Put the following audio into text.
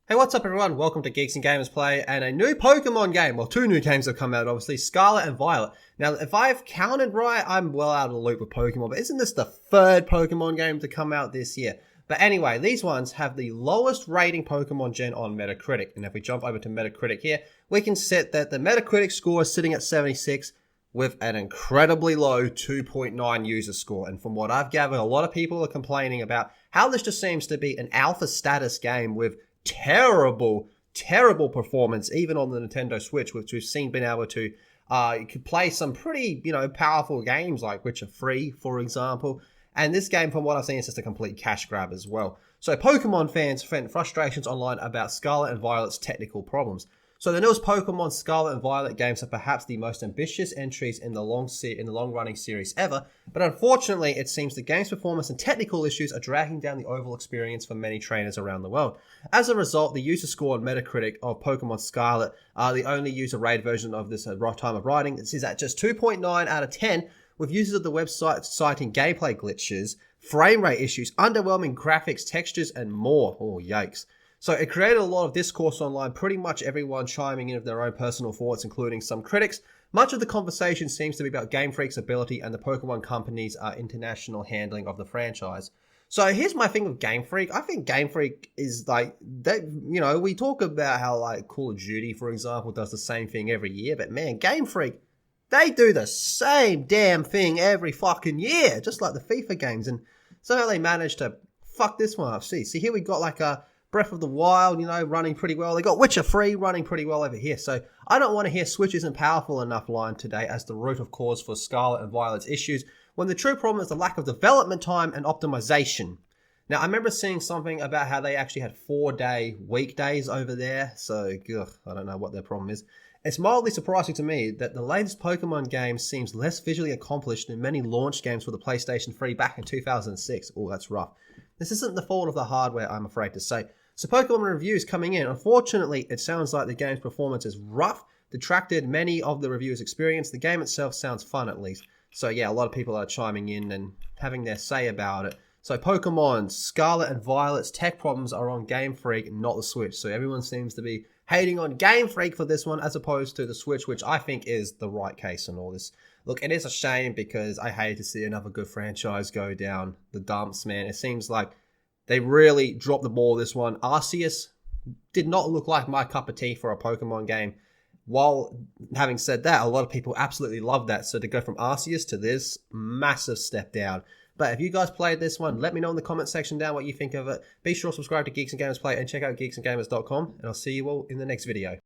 Hey, what's up everyone? Welcome to Geeks and Gamers Play and a new Pokemon game. Well, two new games have come out, obviously, Scarlet and Violet. Now, if I've counted right, I'm well out of the loop with Pokemon, but isn't this the third Pokemon game to come out this year? But anyway, these ones have the lowest rating Pokemon gen on Metacritic. And if we jump over to Metacritic here, we can set that the Metacritic score is sitting at 76 with an incredibly low 2.9 user score. And from what I've gathered, a lot of people are complaining about how this just seems to be an alpha status game with terrible performance, even on the Nintendo Switch, which we've seen been able to you could play some pretty, powerful games like Witcher 3, for example. And this game, from what I've seen, is just a complete cash grab as well. So Pokemon fans vent frustrations online about Scarlet and Violet's technical problems. So the newest Pokemon Scarlet and Violet games are perhaps the most ambitious entries in the long-running series ever, but unfortunately it seems the game's performance and technical issues are dragging down the overall experience for many trainers around the world. As a result, the user score on Metacritic of Pokemon Scarlet, the only user-rated version of this time of writing, is at just 2.9 out of 10, with users of the website citing gameplay glitches, frame rate issues, underwhelming graphics, textures, and more. Oh, yikes. So it created a lot of discourse online, pretty much everyone chiming in with their own personal thoughts, including some critics. Much of the conversation seems to be about Game Freak's ability and the Pokemon Company's international handling of the franchise. So here's my thing with Game Freak. I think Game Freak is like, we talk about how like Call of Duty, for example, does the same thing every year, but man, Game Freak, they do the same damn thing every fucking year, just like the FIFA games. And somehow they managed to fuck this one up. See, here we got like a Breath of the Wild, running pretty well. They got Witcher 3 running pretty well over here. So I don't want to hear Switch isn't powerful enough line today as the root of cause for Scarlet and Violet's issues, when the true problem is the lack of development time and optimization. Now, I remember seeing something about how they actually had 4-day weekdays over there. So, I don't know what their problem is. It's mildly surprising to me that the latest Pokemon game seems less visually accomplished than many launch games for the PlayStation 3 back in 2006. Oh, that's rough. This isn't the fault of the hardware, I'm afraid to say. So Pokemon reviews coming in. Unfortunately, it sounds like the game's performance is rough, detracted many of the reviewers' experience. The game itself sounds fun, at least. So yeah, a lot of people are chiming in and having their say about it. So Pokemon Scarlet and Violet's tech problems are on Game Freak, not the Switch. So everyone seems to be hating on Game Freak for this one as opposed to the Switch, which I think is the right case in all this. Look, it is a shame because I hate to see another good franchise go down the dumps, man. It seems like they really dropped the ball this one. Arceus did not look like my cup of tea for a Pokemon game. While having said that, a lot of people absolutely love that. So to go from Arceus to this, massive step down. But if you guys played this one, let me know in the comment section down what you think of it. Be sure to subscribe to Geeks and Gamers Play and check out geeksandgamers.com. And I'll see you all in the next video.